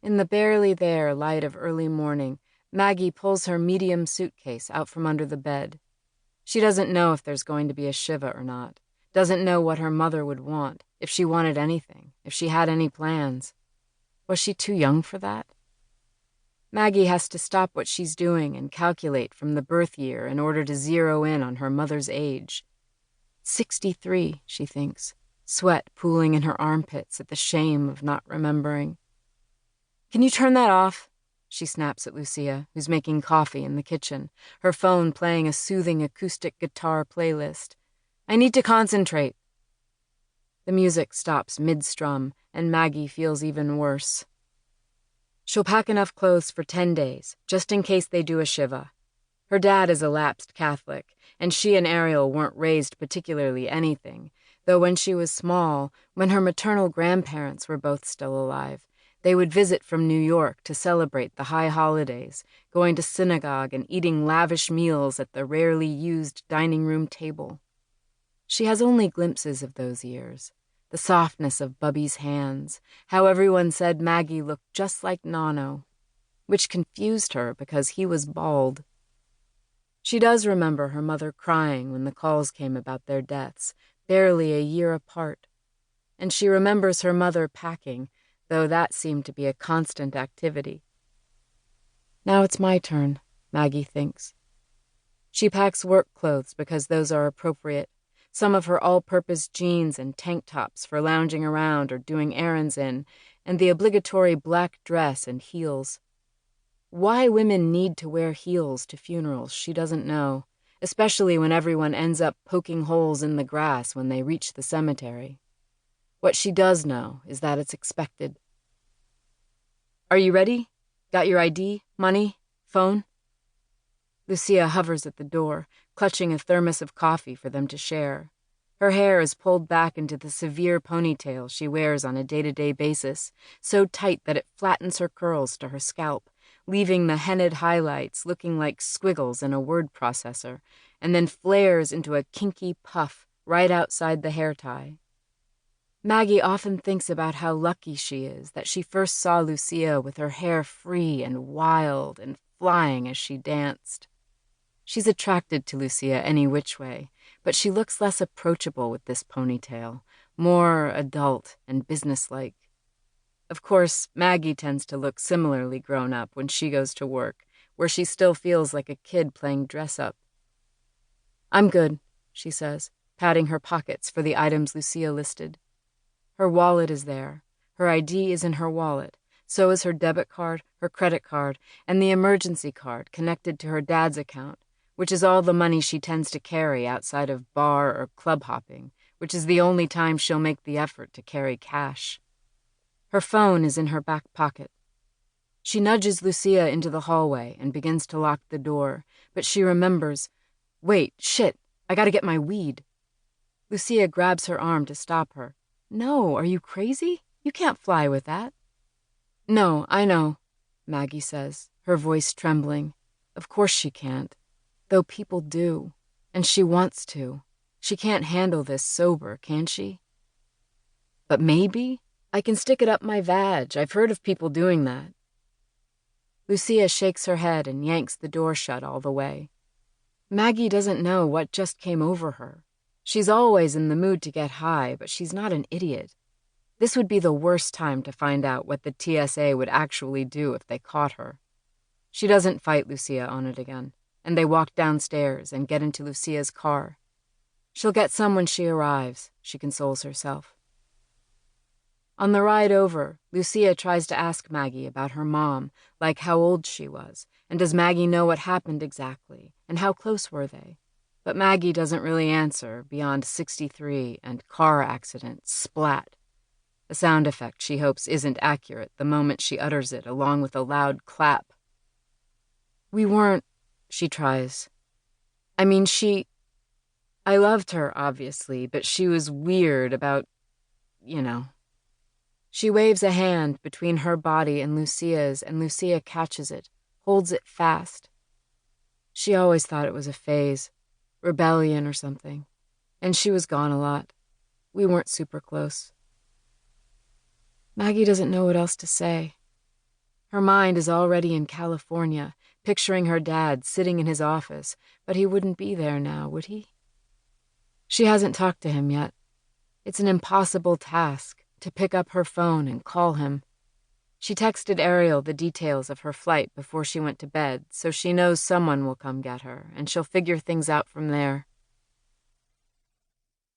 In the barely there light of early morning, Maggie pulls her medium suitcase out from under the bed. She doesn't know if there's going to be a shiva or not, doesn't know what her mother would want, if she wanted anything, if she had any plans. Was she too young for that? Maggie has to stop what she's doing and calculate from the birth year in order to zero in on her mother's age. 63, she thinks, sweat pooling in her armpits at the shame of not remembering. Can you turn that off? She snaps at Lucia, who's making coffee in the kitchen, her phone playing a soothing acoustic guitar playlist. I need to concentrate. The music stops mid-strum, and Maggie feels even worse. She'll pack enough clothes for 10 days, just in case they do a shiva. Her dad is a lapsed Catholic, and she and Ariel weren't raised particularly anything, though when she was small, when her maternal grandparents were both still alive, they would visit from New York to celebrate the high holidays, going to synagogue and eating lavish meals at the rarely used dining room table. She has only glimpses of those years. The softness of Bubby's hands, how everyone said Maggie looked just like Nano, which confused her because he was bald. She does remember her mother crying when the calls came about their deaths, barely a year apart. And she remembers her mother packing, though that seemed to be a constant activity. Now it's my turn, Maggie thinks. She packs work clothes because those are appropriate. Some of her all-purpose jeans and tank tops for lounging around or doing errands in, and the obligatory black dress and heels. Why women need to wear heels to funerals, she doesn't know, especially when everyone ends up poking holes in the grass when they reach the cemetery. What she does know is that it's expected. Are you ready? Got your ID, money, phone? Lucia hovers at the door, clutching a thermos of coffee for them to share. Her hair is pulled back into the severe ponytail she wears on a day-to-day basis, so tight that it flattens her curls to her scalp, leaving the henna'd highlights looking like squiggles in a word processor, and then flares into a kinky puff right outside the hair tie. Maggie often thinks about how lucky she is that she first saw Lucia with her hair free and wild and flying as she danced. She's attracted to Lucia any which way, but she looks less approachable with this ponytail, more adult and businesslike. Of course, Maggie tends to look similarly grown up when she goes to work, where she still feels like a kid playing dress-up. I'm good, she says, patting her pockets for the items Lucia listed. Her wallet is there. Her ID is in her wallet. So is her debit card, her credit card, and the emergency card connected to her dad's account, which is all the money she tends to carry outside of bar or club hopping, which is the only time she'll make the effort to carry cash. Her phone is in her back pocket. She nudges Lucia into the hallway and begins to lock the door, but she remembers, wait, shit, I gotta get my weed. Lucia grabs her arm to stop her. No, are you crazy? You can't fly with that. No, I know, Maggie says, her voice trembling. Of course she can't. Though people do, and she wants to. She can't handle this sober, can she? But maybe I can stick it up my vag. I've heard of people doing that. Lucia shakes her head and yanks the door shut all the way. Maggie doesn't know what just came over her. She's always in the mood to get high, but she's not an idiot. This would be the worst time to find out what the TSA would actually do if they caught her. She doesn't fight Lucia on it again, and they walk downstairs and get into Lucia's car. She'll get some when she arrives, she consoles herself. On the ride over, Lucia tries to ask Maggie about her mom, like how old she was, and does Maggie know what happened exactly, and how close were they? But Maggie doesn't really answer beyond 63 and car accident, splat. A sound effect she hopes isn't accurate the moment she utters it along with a loud clap. We weren't, she tries. I mean, I loved her, obviously, but she was weird about, you know. She waves a hand between her body and Lucia's, and Lucia catches it, holds it fast. She always thought it was a phase, rebellion or something, and she was gone a lot. We weren't super close. Maggie doesn't know what else to say. Her mind is already in California, picturing her dad sitting in his office, but he wouldn't be there now, would he? She hasn't talked to him yet. It's an impossible task to pick up her phone and call him. She texted Ariel the details of her flight before she went to bed, so she knows someone will come get her, and she'll figure things out from there.